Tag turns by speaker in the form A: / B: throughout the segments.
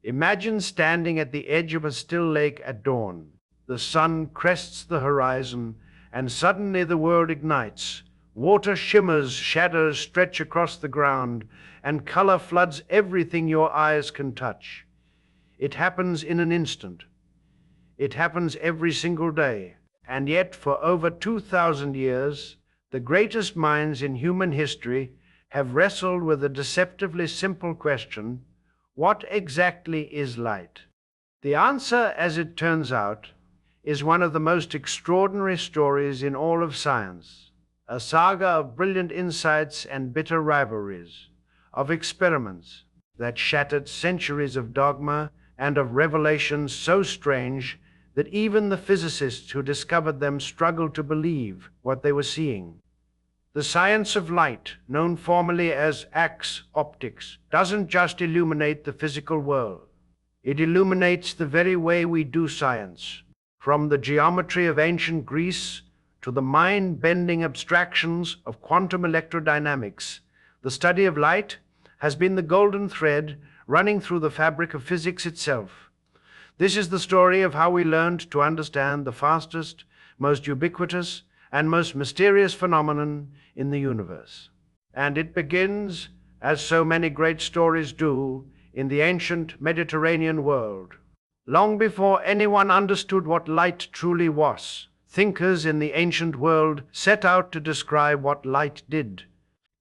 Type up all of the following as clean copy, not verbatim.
A: Imagine standing at the edge of a still lake at dawn. The sun crests the horizon, and suddenly the world ignites. Water shimmers, shadows stretch across the ground, and color floods everything your eyes can touch. It happens in an instant. It happens every single day. And yet, for over 2,000 years, the greatest minds in human history have wrestled with a deceptively simple question: what exactly is light? The answer, as it turns out, is one of the most extraordinary stories in all of science, a saga of brilliant insights and bitter rivalries, of experiments that shattered centuries of dogma and of revelations so strange that even the physicists who discovered them struggled to believe what they were seeing. The science of light, known formally as optics, doesn't just illuminate the physical world. It illuminates the very way we do science, from the geometry of ancient Greece to the mind-bending abstractions of quantum electrodynamics. The study of light has been the golden thread running through the fabric of physics itself. This is the story of how we learned to understand the fastest, most ubiquitous, and most mysterious phenomenon in the universe. And it begins, as so many great stories do, in the ancient Mediterranean world. Long before anyone understood what light truly was, thinkers in the ancient world set out to describe what light did.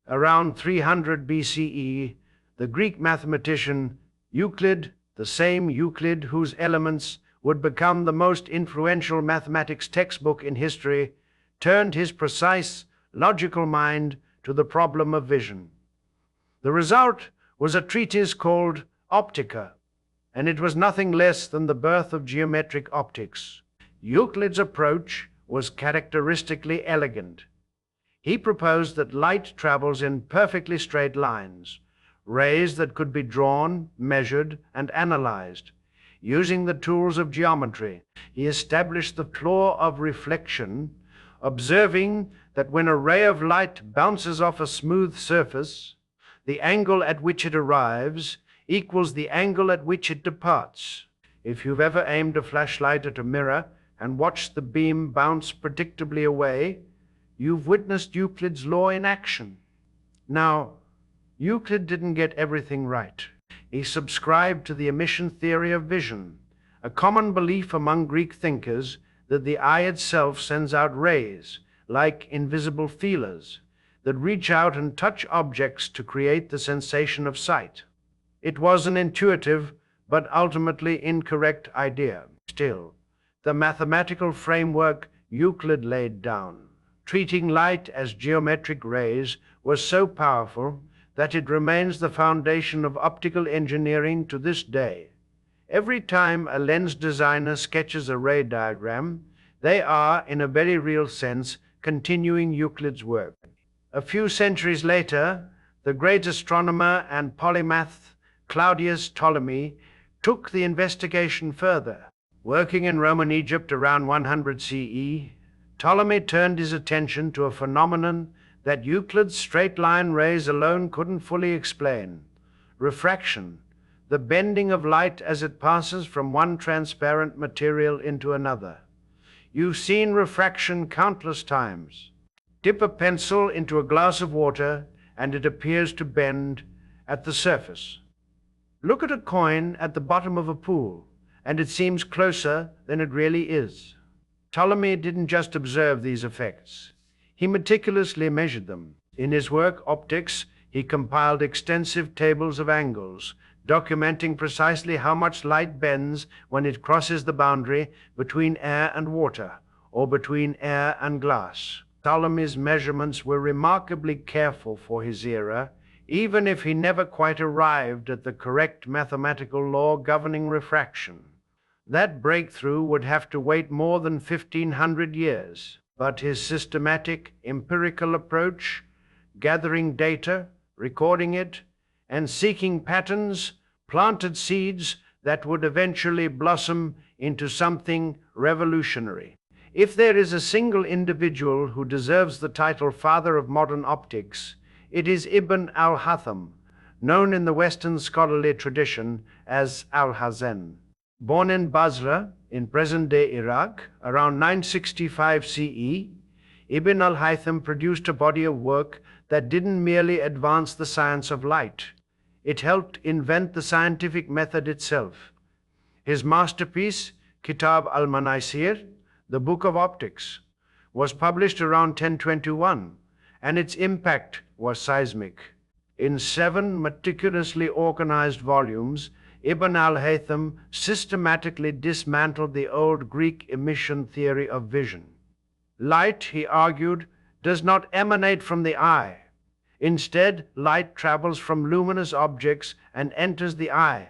A: Around 300 BCE, the Greek mathematician Euclid, the same Euclid whose Elements would become the most influential mathematics textbook in history, turned his precise, logical mind to the problem of vision. The result was a treatise called Optica, and it was nothing less than the birth of geometric optics. Euclid's approach was characteristically elegant. He proposed that light travels in perfectly straight lines, rays that could be drawn, measured, and analyzed. Using the tools of geometry, he established the law of reflection, observing that when a ray of light bounces off a smooth surface, the angle at which it arrives equals the angle at which it departs. If you've ever aimed a flashlight at a mirror and watched the beam bounce predictably away, you've witnessed Euclid's law in action. Now, Euclid didn't get everything right. He subscribed to the emission theory of vision, a common belief among Greek thinkers that the eye itself sends out rays, like invisible feelers, that reach out and touch objects to create the sensation of sight. It was an intuitive, but ultimately incorrect idea. Still, the mathematical framework Euclid laid down, treating light as geometric rays, was so powerful that it remains the foundation of optical engineering to this day. Every time a lens designer sketches a ray diagram, they are, in a very real sense, continuing Euclid's work. A few centuries later, the great astronomer and polymath Claudius Ptolemy took the investigation further. Working in Roman Egypt around 100 CE, Ptolemy turned his attention to a phenomenon that Euclid's straight-line rays alone couldn't fully explain: refraction, the bending of light as it passes from one transparent material into another. You've seen refraction countless times. Dip a pencil into a glass of water and it appears to bend at the surface. Look at a coin at the bottom of a pool, and it seems closer than it really is. Ptolemy didn't just observe these effects. He meticulously measured them. In his work, Optics, he compiled extensive tables of angles, documenting precisely how much light bends when it crosses the boundary between air and water, or between air and glass. Ptolemy's measurements were remarkably careful for his era, even if he never quite arrived at the correct mathematical law governing refraction. That breakthrough would have to wait more than 1,500 years, but his systematic, empirical approach, gathering data, recording it, and seeking patterns, planted seeds that would eventually blossom into something revolutionary. If there is a single individual who deserves the title Father of Modern Optics, it is Ibn al-Haytham, known in the Western scholarly tradition as Al-Hazen. Born in Basra, in present-day Iraq, around 965 CE, Ibn al-Haytham produced a body of work that didn't merely advance the science of light. It helped invent the scientific method itself. His masterpiece, Kitab al-Manaysir, the Book of Optics, was published around 1021, and its impact was seismic. In 7 meticulously organized volumes, Ibn al-Haytham systematically dismantled the old Greek emission theory of vision. Light, he argued, does not emanate from the eye. Instead, light travels from luminous objects and enters the eye,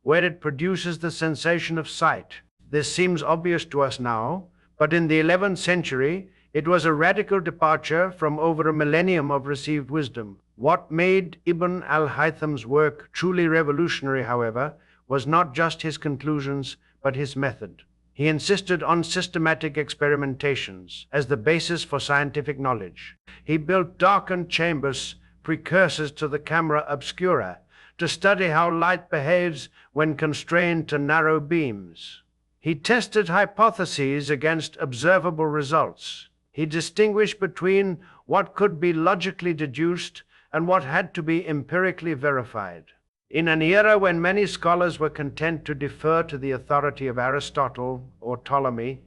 A: where it produces the sensation of sight. This seems obvious to us now, but in the 11th century, it was a radical departure from over a millennium of received wisdom. What made Ibn al-Haytham's work truly revolutionary, however, was not just his conclusions, but his method. He insisted on systematic experimentations as the basis for scientific knowledge. He built darkened chambers, precursors to the camera obscura, to study how light behaves when constrained to narrow beams. He tested hypotheses against observable results. He distinguished between what could be logically deduced and what had to be empirically verified. In an era when many scholars were content to defer to the authority of Aristotle or Ptolemy,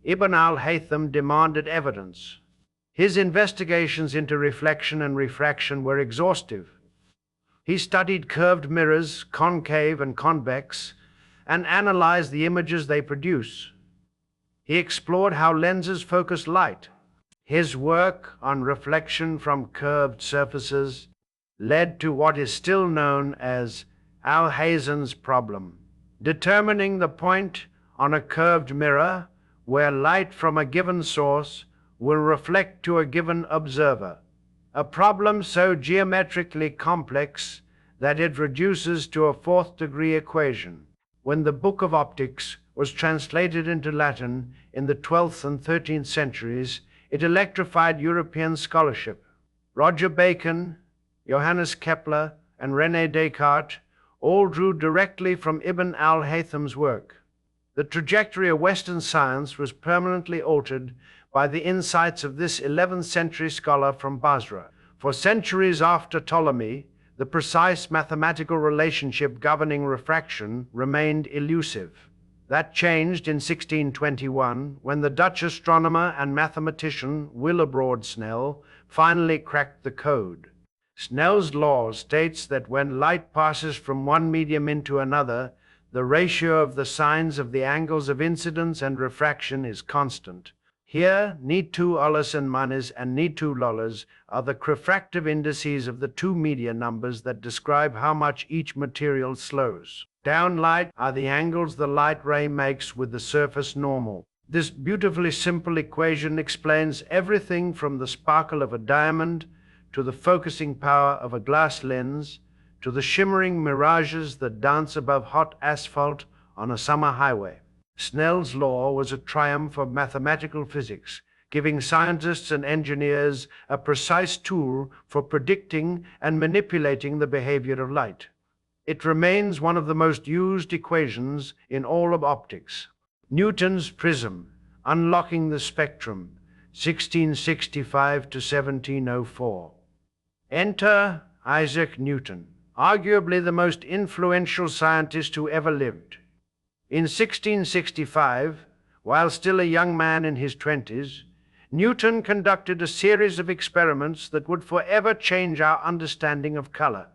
A: Ibn al-Haytham demanded evidence. His investigations into reflection and refraction were exhaustive. He studied curved mirrors, concave and convex, and analyzed the images they produce. He explored how lenses focus light. His work on reflection from curved surfaces led to what is still known as Al-Hazen's problem, determining the point on a curved mirror where light from a given source will reflect to a given observer, a problem so geometrically complex that it reduces to a 4th-degree equation. When the Book of Optics was translated into Latin in the 12th and 13th centuries, it electrified European scholarship. Roger Bacon, Johannes Kepler, and René Descartes all drew directly from Ibn al-Haytham's work. The trajectory of Western science was permanently altered by the insights of this 11th century scholar from Basra. For centuries after Ptolemy, the precise mathematical relationship governing refraction remained elusive. That changed in 1621 when the Dutch astronomer and mathematician Willebrord Snell finally cracked the code. Snell's law states that when light passes from one medium into another, the ratio of the sines of the angles of incidence and refraction is constant. Here, ni2 olus and manis and ni2 lolas are the refractive indices of the two media numbers that describe how much each material slows. Downlight are the angles the light ray makes with the surface normal. This beautifully simple equation explains everything from the sparkle of a diamond to the focusing power of a glass lens, to the shimmering mirages that dance above hot asphalt on a summer highway. Snell's law was a triumph of mathematical physics, giving scientists and engineers a precise tool for predicting and manipulating the behavior of light. It remains one of the most used equations in all of optics. Newton's prism, unlocking the spectrum, 1665 to 1704. Enter Isaac Newton, arguably the most influential scientist who ever lived. In 1665, while still a young man in his 20s, Newton conducted a series of experiments that would forever change our understanding of color.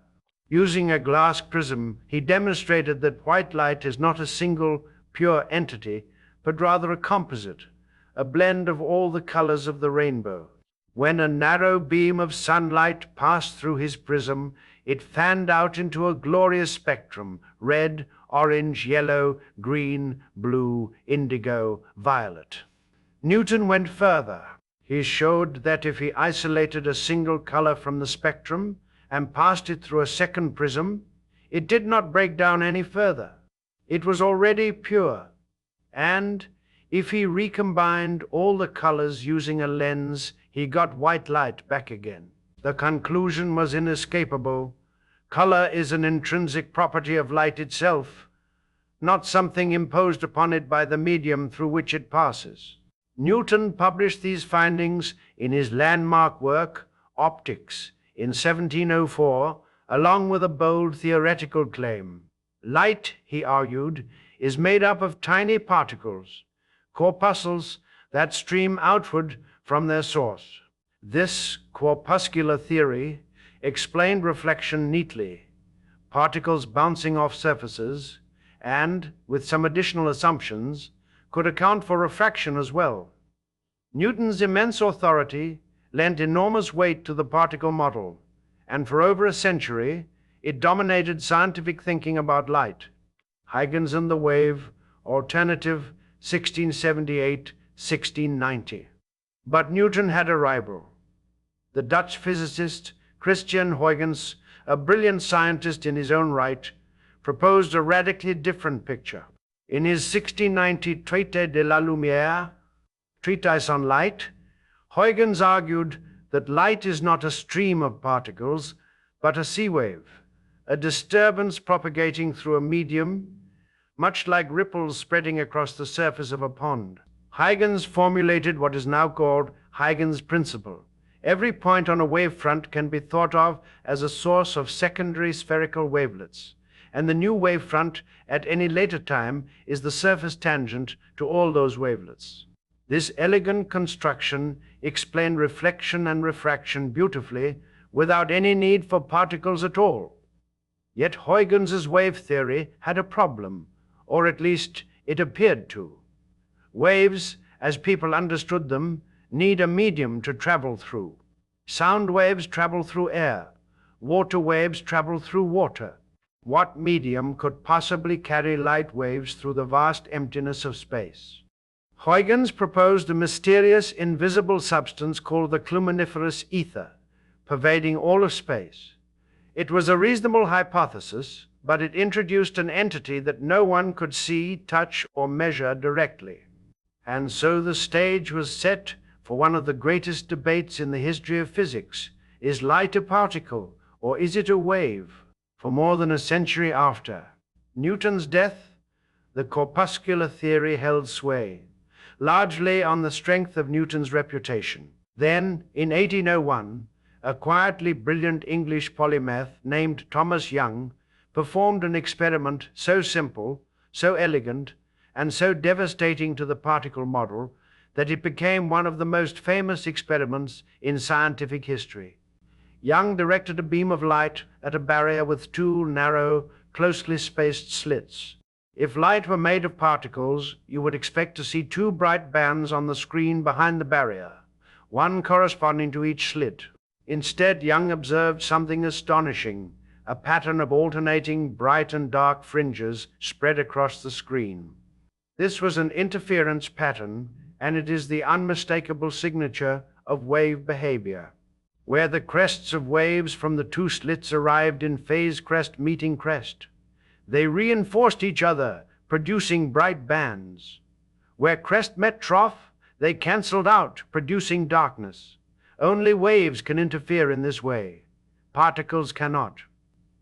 A: Using a glass prism, he demonstrated that white light is not a single, pure entity, but rather a composite, a blend of all the colors of the rainbow. When a narrow beam of sunlight passed through his prism, it fanned out into a glorious spectrum: red, orange, yellow, green, blue, indigo, violet. Newton went further. He showed that if he isolated a single color from the spectrum and passed it through a second prism, it did not break down any further. It was already pure. And if he recombined all the colors using a lens, he got white light back again. The conclusion was inescapable. Color is an intrinsic property of light itself, not something imposed upon it by the medium through which it passes. Newton published these findings in his landmark work, Optics, in 1704, along with a bold theoretical claim. Light, he argued, is made up of tiny particles, corpuscles that stream outward from their source. This corpuscular theory explained reflection neatly, particles bouncing off surfaces, and, with some additional assumptions, could account for refraction as well. Newton's immense authority lent enormous weight to the particle model, and for over a century it dominated scientific thinking about light. Huygens and the Wave, alternative 1678-1690. But Newton had a rival. The Dutch physicist Christian Huygens, a brilliant scientist in his own right, proposed a radically different picture. In his 1690 Traité de la Lumière, Treatise on Light, Huygens argued that light is not a stream of particles, but a sea wave, a disturbance propagating through a medium, much like ripples spreading across the surface of a pond. Huygens formulated what is now called Huygens' principle. Every point on a wavefront can be thought of as a source of secondary spherical wavelets, and the new wavefront at any later time is the surface tangent to all those wavelets. This elegant construction explained reflection and refraction beautifully without any need for particles at all. Yet Huygens' wave theory had a problem, or at least it appeared to. Waves, as people understood them, need a medium to travel through. Sound waves travel through air. Water waves travel through water. What medium could possibly carry light waves through the vast emptiness of space? Huygens proposed a mysterious, invisible substance called the luminiferous ether, pervading all of space. It was a reasonable hypothesis, but it introduced an entity that no one could see, touch, or measure directly. And so the stage was set for one of the greatest debates in the history of physics. Is light a particle, or is it a wave? For more than a century after Newton's death, the corpuscular theory held sway, largely on the strength of Newton's reputation. Then, in 1801, a quietly brilliant English polymath named Thomas Young performed an experiment so simple, so elegant, and so devastating to the particle model that it became one of the most famous experiments in scientific history. Young directed a beam of light at a barrier with two narrow, closely spaced slits. If light were made of particles, you would expect to see two bright bands on the screen behind the barrier, one corresponding to each slit. Instead, Young observed something astonishing, a pattern of alternating bright and dark fringes spread across the screen. This was an interference pattern, and it is the unmistakable signature of wave behavior. Where the crests of waves from the two slits arrived in phase crest meeting crest, they reinforced each other, producing bright bands. Where crest met trough, they canceled out, producing darkness. Only waves can interfere in this way. Particles cannot.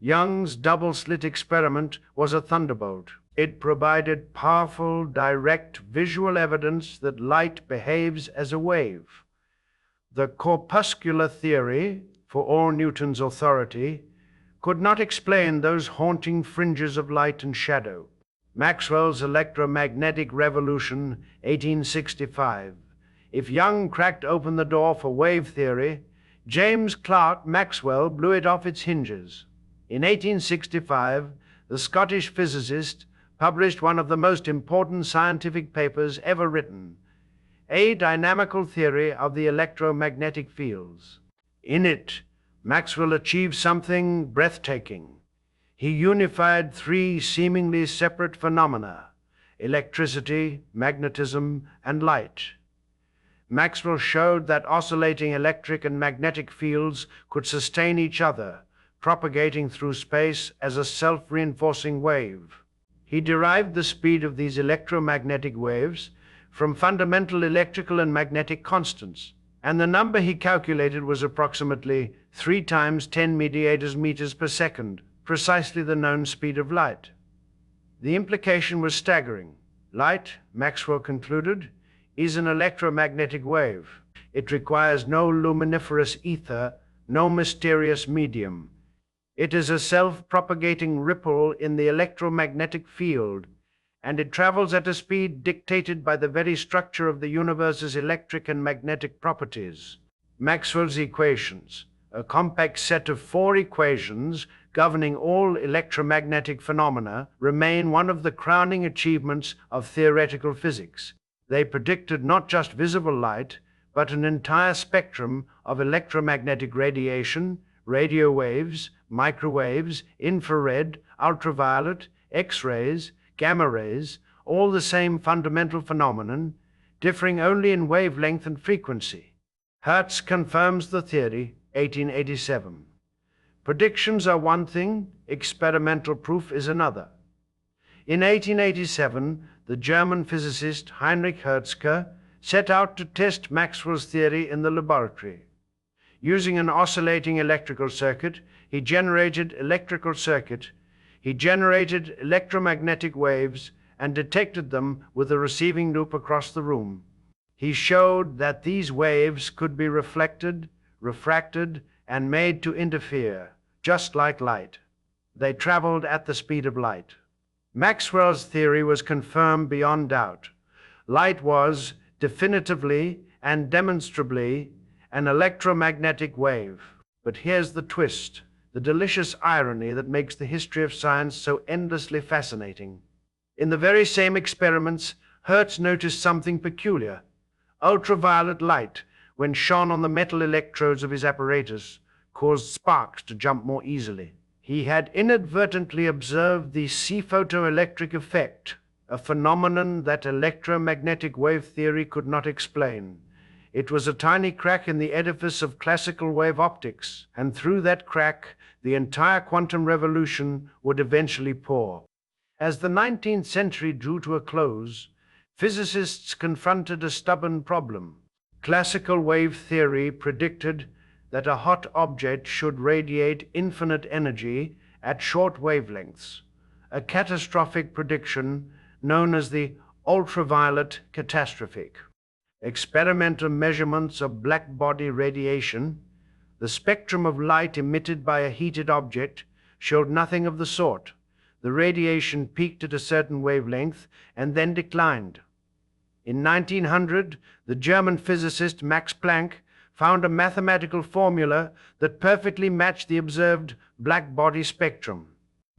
A: Young's double-slit experiment was a thunderbolt. It provided powerful, direct visual evidence that light behaves as a wave. The corpuscular theory, for all Newton's authority, could not explain those haunting fringes of light and shadow. Maxwell's electromagnetic revolution, 1865. If Young cracked open the door for wave theory, James Clerk Maxwell blew it off its hinges. In 1865, the Scottish physicist published one of the most important scientific papers ever written, A Dynamical Theory of the Electromagnetic Fields. In it, Maxwell achieved something breathtaking. He unified three seemingly separate phenomena: electricity, magnetism, and light. Maxwell showed that oscillating electric and magnetic fields could sustain each other, propagating through space as a self-reinforcing wave. He derived the speed of these electromagnetic waves from fundamental electrical and magnetic constants, and the number he calculated was approximately 3 times 10 mediators meters per second, precisely the known speed of light. The implication was staggering. Light, Maxwell concluded, is an electromagnetic wave. It requires no luminiferous ether, no mysterious medium. It is a self-propagating ripple in the electromagnetic field, and it travels at a speed dictated by the very structure of the universe's electric and magnetic properties. Maxwell's equations, a compact set of 4 equations governing all electromagnetic phenomena, remain one of the crowning achievements of theoretical physics. They predicted not just visible light, but an entire spectrum of electromagnetic radiation, radio waves, microwaves, infrared, ultraviolet, X-rays, gamma rays, all the same fundamental phenomenon, differing only in wavelength and frequency. Hertz confirms the theory, 1887. Predictions are one thing, experimental proof is another. In 1887, the German physicist Heinrich Hertzke set out to test Maxwell's theory in the laboratory. Using an oscillating electrical circuit, he generated electromagnetic waves and detected them with a receiving loop across the room. He showed that these waves could be reflected, refracted, and made to interfere, just like light. They traveled at the speed of light. Maxwell's theory was confirmed beyond doubt. Light was, definitively and demonstrably, an electromagnetic wave. But here's the twist, the delicious irony that makes the history of science so endlessly fascinating. In the very same experiments, Hertz noticed something peculiar. Ultraviolet light, when shone on the metal electrodes of his apparatus, caused sparks to jump more easily. He had inadvertently observed the photoelectric effect, a phenomenon that electromagnetic wave theory could not explain. It was a tiny crack in the edifice of classical wave optics, and through that crack, the entire quantum revolution would eventually pour. As the 19th century drew to a close, physicists confronted a stubborn problem. Classical wave theory predicted that a hot object should radiate infinite energy at short wavelengths, a catastrophic prediction known as the ultraviolet catastrophe. Experimental measurements of black body radiation, the spectrum of light emitted by a heated object, showed nothing of the sort. The radiation peaked at a certain wavelength and then declined. In 1900, the German physicist Max Planck found a mathematical formula that perfectly matched the observed black body spectrum.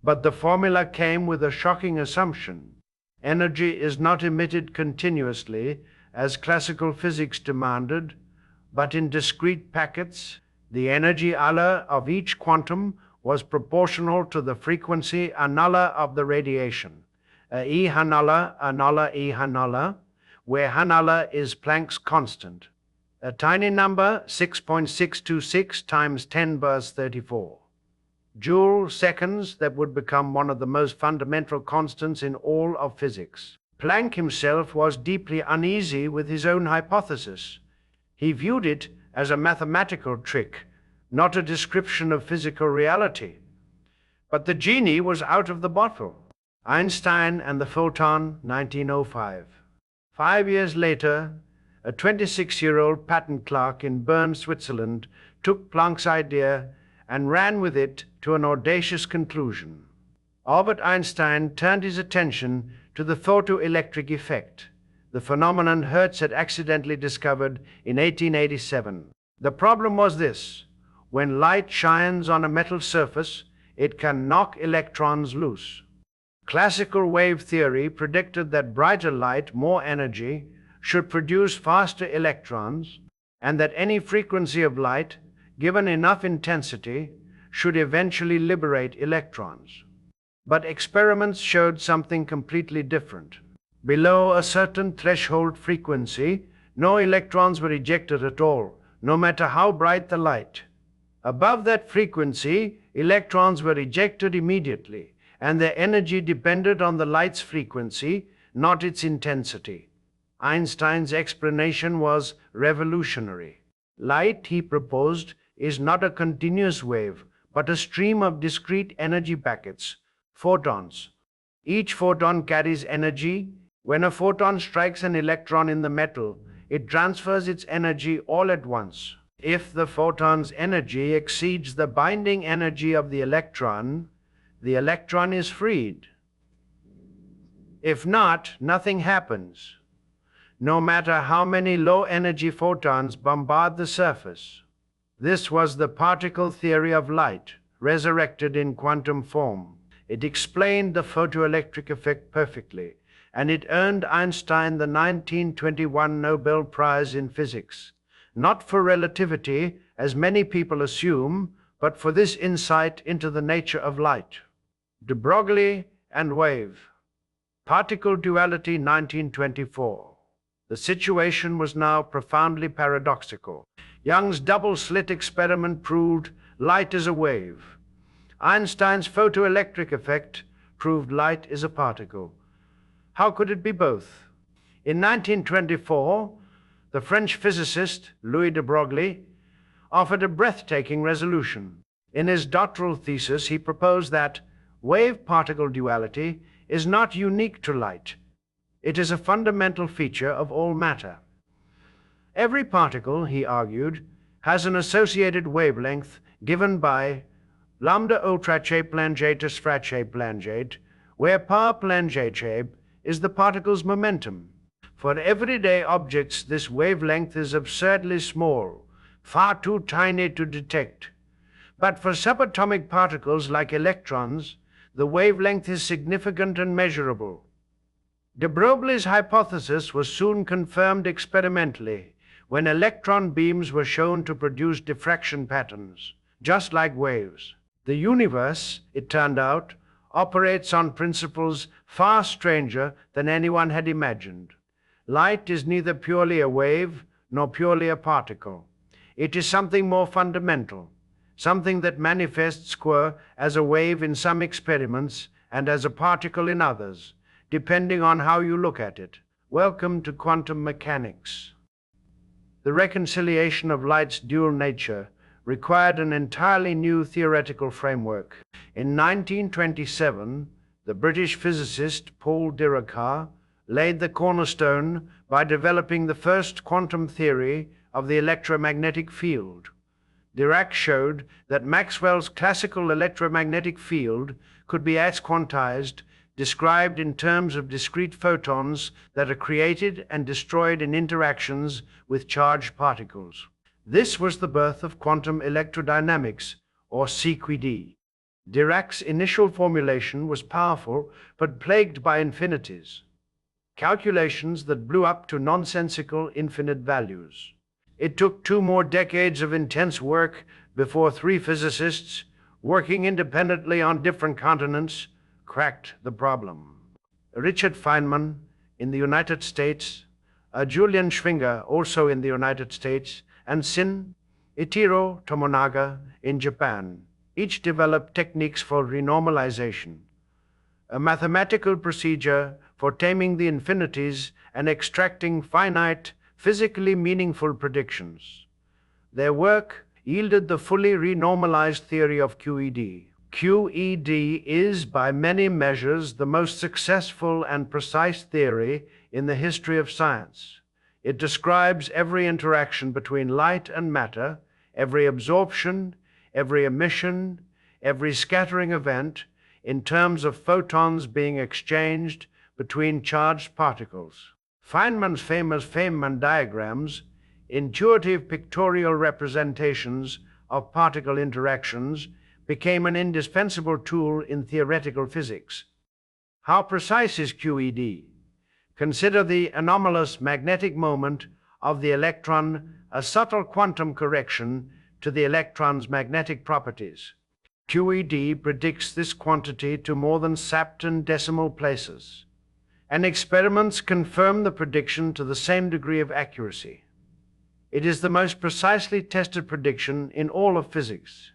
A: But the formula came with a shocking assumption. Energy is not emitted continuously, as classical physics demanded, but in discrete packets. The energy Alla of each quantum was proportional to the frequency Nulla of the radiation, E Nulla, E Nulla, where Nulla is Planck's constant, a tiny number 6.626 times 10^34. Joule seconds that would become one of the most fundamental constants in all of physics. Planck himself was deeply uneasy with his own hypothesis. He viewed it as a mathematical trick, not a description of physical reality. But the genie was out of the bottle. Einstein and the photon, 1905. 5 years later, a 26-year-old patent clerk in Bern, Switzerland, took Planck's idea and ran with it to an audacious conclusion. Albert Einstein turned his attention to the photoelectric effect, the phenomenon Hertz had accidentally discovered in 1887. The problem was this: when light shines on a metal surface, it can knock electrons loose. Classical wave theory predicted that brighter light, more energy, should produce faster electrons, and that any frequency of light, given enough intensity, should eventually liberate electrons. But experiments showed something completely different. Below a certain threshold frequency, no electrons were ejected at all, no matter how bright the light. Above that frequency, electrons were ejected immediately, and their energy depended on the light's frequency, not its intensity. Einstein's explanation was revolutionary. Light, he proposed, is not a continuous wave, but a stream of discrete energy packets, photons. Each photon carries energy. When a photon strikes an electron in the metal, it transfers its energy all at once. If the photon's energy exceeds the binding energy of the electron is freed. If not, nothing happens, no matter how many low-energy photons bombard the surface. This was the particle theory of light, resurrected in quantum form. It explained the photoelectric effect perfectly, and it earned Einstein the 1921 Nobel Prize in Physics, not for relativity, as many people assume, but for this insight into the nature of light. De Broglie and wave. Particle duality 1924. The situation was now profoundly paradoxical. Young's double-slit experiment proved light is a wave. Einstein's photoelectric effect proved light is a particle. How could it be both? In 1924, the French physicist Louis de Broglie offered a breathtaking resolution. In his doctoral thesis, he proposed that wave-particle duality is not unique to light. It is a fundamental feature of all matter. Every particle, he argued, has an associated wavelength given by lambda ultrache plangatus frache plangate, where power plangate is the particle's momentum. For everyday objects, this wavelength is absurdly small, far too tiny to detect. But for subatomic particles like electrons, the wavelength is significant and measurable. De Broglie's hypothesis was soon confirmed experimentally when electron beams were shown to produce diffraction patterns, just like waves. The universe, it turned out, operates on principles far stranger than anyone had imagined. Light is neither purely a wave nor purely a particle. It is something more fundamental, something that manifests as a wave in some experiments and as a particle in others, depending on how you look at it. Welcome to quantum mechanics. The reconciliation of light's dual nature required an entirely new theoretical framework. In 1927, the British physicist Paul Dirac laid the cornerstone by developing the first quantum theory of the electromagnetic field. Dirac showed that Maxwell's classical electromagnetic field could be quantized, described in terms of discrete photons that are created and destroyed in interactions with charged particles. This was the birth of quantum electrodynamics, or CQD. Dirac's initial formulation was powerful, but plagued by infinities, calculations that blew up to nonsensical infinite values. It took 2 more decades of intense work before 3 physicists, working independently on different continents, cracked the problem. Richard Feynman in the United States, Julian Schwinger also in the United States, and Ichiro Tomonaga in Japan each developed techniques for renormalization, a mathematical procedure for taming the infinities and extracting finite, physically meaningful predictions. Their work yielded the fully renormalized theory of QED. QED is, by many measures, the most successful and precise theory in the history of science. It describes every interaction between light and matter, every absorption, every emission, every scattering event, in terms of photons being exchanged between charged particles. Feynman's famous Feynman diagrams, intuitive pictorial representations of particle interactions, became an indispensable tool in theoretical physics. How precise is QED? Consider the anomalous magnetic moment of the electron, a subtle quantum correction to the electron's magnetic properties. QED predicts this quantity to more than septon decimal places, and experiments confirm the prediction to the same degree of accuracy. It is the most precisely tested prediction in all of physics,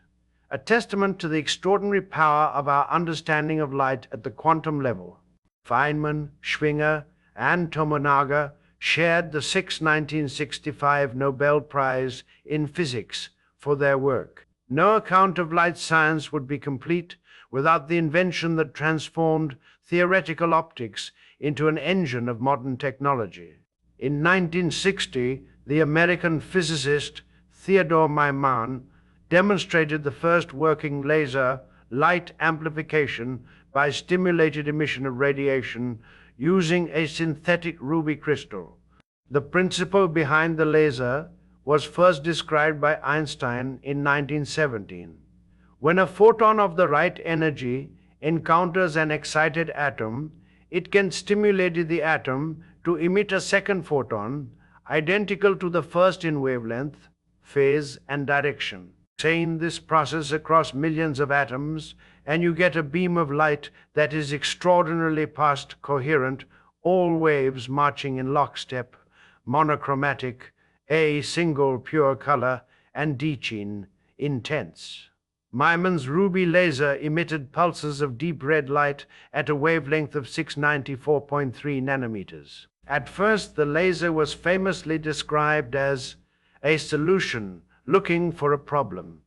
A: a testament to the extraordinary power of our understanding of light at the quantum level. Feynman, Schwinger, and Tomonaga shared the 1965 Nobel Prize in Physics for their work. No account of light science would be complete without the invention that transformed theoretical optics into an engine of modern technology. In 1960, the American physicist Theodore Maiman demonstrated the first working laser light amplification by stimulated emission of radiation using a synthetic ruby crystal. The principle behind the laser was first described by Einstein in 1917. When a photon of the right energy encounters an excited atom, it can stimulate the atom to emit a second photon identical to the first in wavelength, phase, and direction. Chain this process across millions of atoms, and you get a beam of light that is extraordinarily fast, coherent, all waves marching in lockstep, monochromatic, a single pure color, and Deachin, intense. Maiman's ruby laser emitted pulses of deep red light at a wavelength of 694.3 nanometers. At first, the laser was famously described as a solution looking for a problem.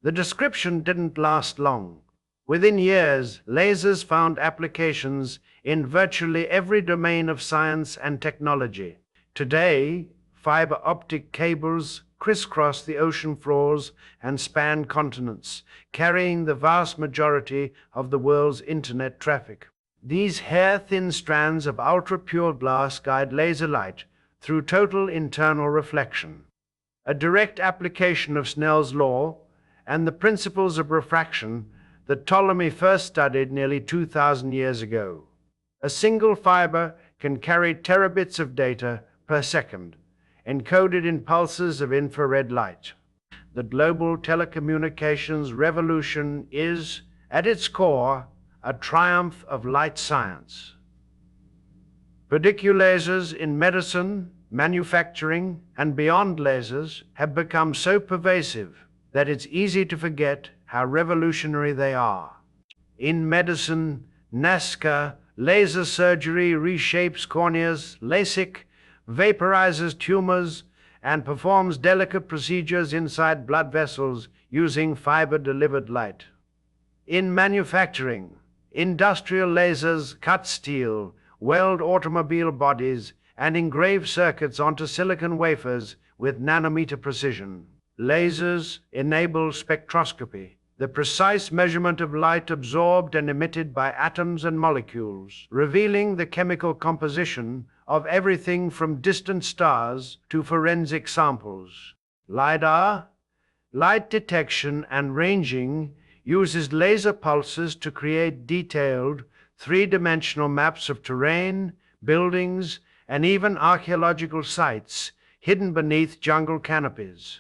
A: The description didn't last long. Within years, lasers found applications in virtually every domain of science and technology. Today, fiber optic cables crisscross the ocean floors and span continents, carrying the vast majority of the world's internet traffic. These hair-thin strands of ultra-pure glass guide laser light through total internal reflection. A direct application of Snell's law and the principles of refraction that Ptolemy first studied nearly 2,000 years ago. A single fiber can carry terabits of data per second, encoded in pulses of infrared light. The global telecommunications revolution is, at its core, a triumph of light science. Particle lasers in medicine, manufacturing, and beyond lasers have become so pervasive that it's easy to forget how revolutionary they are. In medicine, Nazca laser surgery reshapes corneas, LASIK vaporizes tumors, and performs delicate procedures inside blood vessels using fiber-delivered light. In manufacturing, industrial lasers cut steel, weld automobile bodies, and engrave circuits onto silicon wafers with nanometer precision. Lasers enable spectroscopy, the precise measurement of light absorbed and emitted by atoms and molecules, revealing the chemical composition of everything from distant stars to forensic samples. LiDAR, light detection and ranging, uses laser pulses to create detailed, three-dimensional maps of terrain, buildings, and even archaeological sites hidden beneath jungle canopies.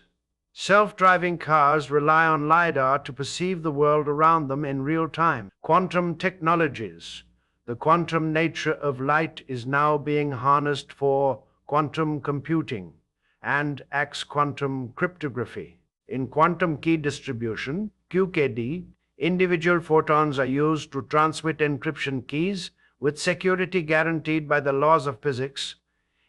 A: Self-driving cars rely on LiDAR to perceive the world around them in real time. Quantum technologies. The quantum nature of light is now being harnessed for quantum computing and acts quantum cryptography. In quantum key distribution, QKD, individual photons are used to transmit encryption keys with security guaranteed by the laws of physics.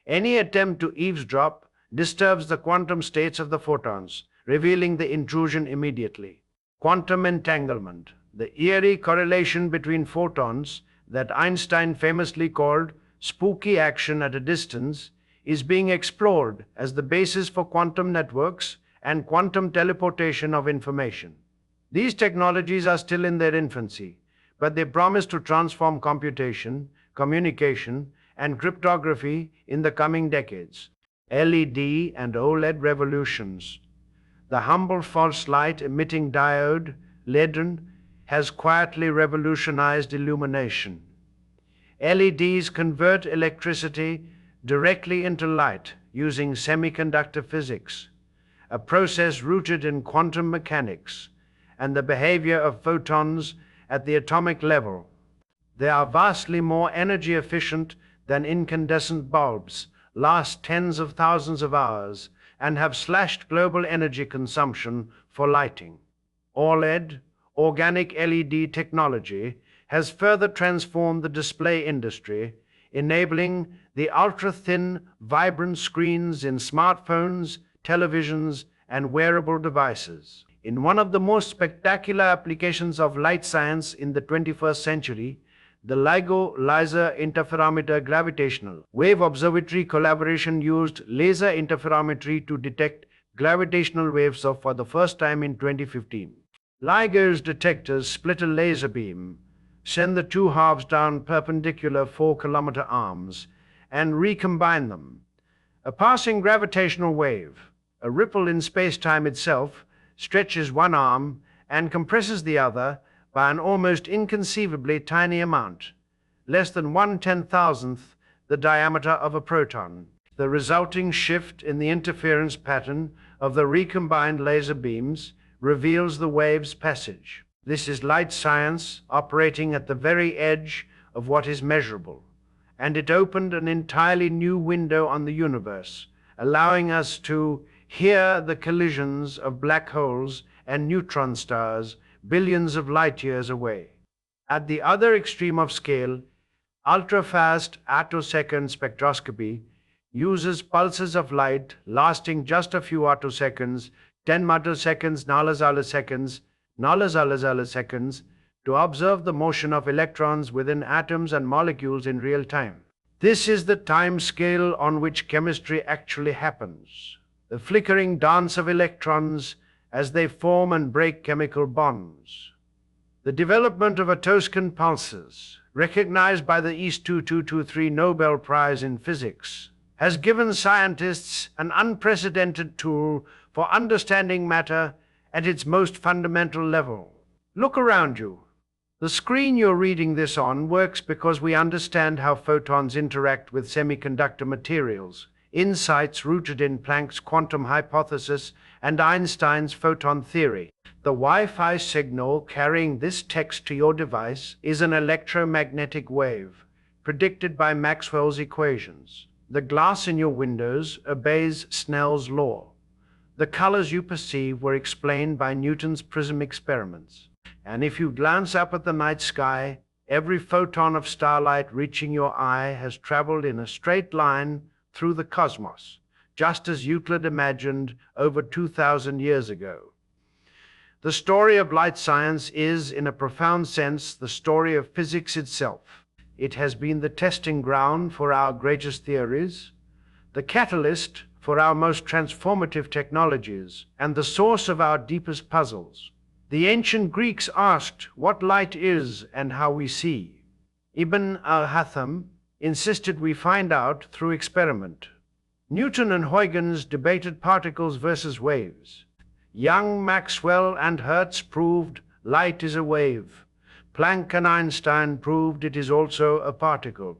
A: Any attempt to eavesdrop disturbs the quantum states of the photons, revealing the intrusion immediately. Quantum entanglement, the eerie correlation between photons that Einstein famously called spooky action at a distance, is being explored as the basis for quantum networks and quantum teleportation of information. These technologies are still in their infancy, but they promise to transform computation, communication, and cryptography in the coming decades. LED and OLED revolutions. The humble false light emitting diode, LEDN, has quietly revolutionized illumination. LEDs convert electricity directly into light using semiconductor physics, a process rooted in quantum mechanics and the behavior of photons at the atomic level. They are vastly more energy efficient than incandescent bulbs, last tens of thousands of hours, and have slashed global energy consumption for lighting. OLED, organic LED technology, has further transformed the display industry, enabling the ultra-thin, vibrant screens in smartphones, televisions, and wearable devices. In one of the most spectacular applications of light science in the 21st century, the LIGO Laser Interferometer Gravitational Wave Observatory collaboration used laser interferometry to detect gravitational waves for the first time in 2015. LIGO's detectors split a laser beam, send the two halves down perpendicular 4-kilometer arms, and recombine them. A passing gravitational wave, a ripple in space-time itself, stretches one arm and compresses the other by an almost inconceivably tiny amount, less than 1/10,000th the diameter of a proton. The resulting shift in the interference pattern of the recombined laser beams reveals the wave's passage. This is light science operating at the very edge of what is measurable, and it opened an entirely new window on the universe, allowing us to hear the collisions of black holes and neutron stars billions of light years away. At the other extreme of scale, ultra-fast attosecond spectroscopy uses pulses of light lasting just a few attoseconds, 10 microseconds, nanoseconds, to observe the motion of electrons within atoms and molecules in real time. This is the time scale on which chemistry actually happens, the flickering dance of electrons as they form and break chemical bonds. The development of attosecond pulses, recognized by the East 2223 Nobel Prize in Physics, has given scientists an unprecedented tool for understanding matter at its most fundamental level. Look around you. The screen you're reading this on works because we understand how photons interact with semiconductor materials, insights rooted in Planck's quantum hypothesis and Einstein's photon theory. The Wi-Fi signal carrying this text to your device is an electromagnetic wave, predicted by Maxwell's equations. The glass in your windows obeys Snell's law. The colors you perceive were explained by Newton's prism experiments. And if you glance up at the night sky, every photon of starlight reaching your eye has traveled in a straight line through the cosmos, just as Euclid imagined over 2,000 years ago. The story of light science is, in a profound sense, the story of physics itself. It has been the testing ground for our greatest theories, the catalyst for our most transformative technologies, and the source of our deepest puzzles. The ancient Greeks asked what light is and how we see. Ibn al-Haytham insisted we find out through experiment. Newton and Huygens debated particles versus waves. Young, Maxwell, and Hertz proved light is a wave. Planck and Einstein proved it is also a particle.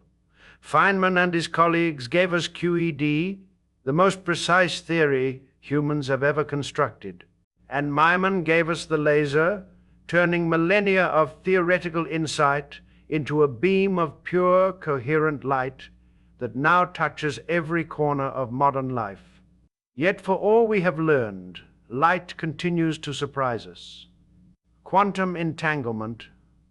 A: Feynman and his colleagues gave us QED, the most precise theory humans have ever constructed. And Maimon gave us the laser, turning millennia of theoretical insight into a beam of pure, coherent light that now touches every corner of modern life. Yet for all we have learned, light continues to surprise us. Quantum entanglement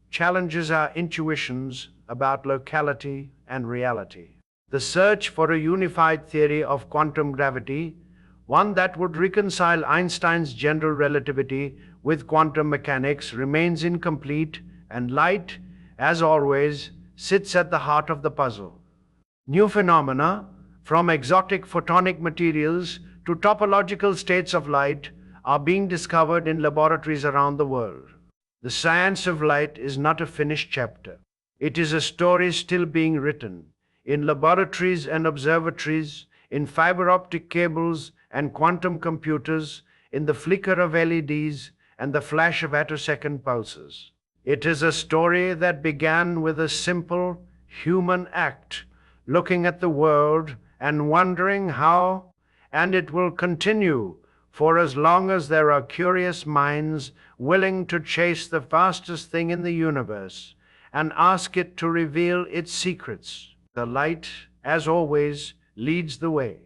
A: challenges our intuitions about locality and reality. The search for a unified theory of quantum gravity, one that would reconcile Einstein's general relativity with quantum mechanics, remains incomplete, and light, as always, sits at the heart of the puzzle. New phenomena, from exotic photonic materials to topological states of light, are being discovered in laboratories around the world. The science of light is not a finished chapter. It is a story still being written in laboratories and observatories, in fiber optic cables and quantum computers, in the flicker of LEDs and the flash of attosecond pulses. It is a story that began with a simple human act, looking at the world and wondering how, and it will continue for as long as there are curious minds willing to chase the fastest thing in the universe and ask it to reveal its secrets. The light, as always, leads the way.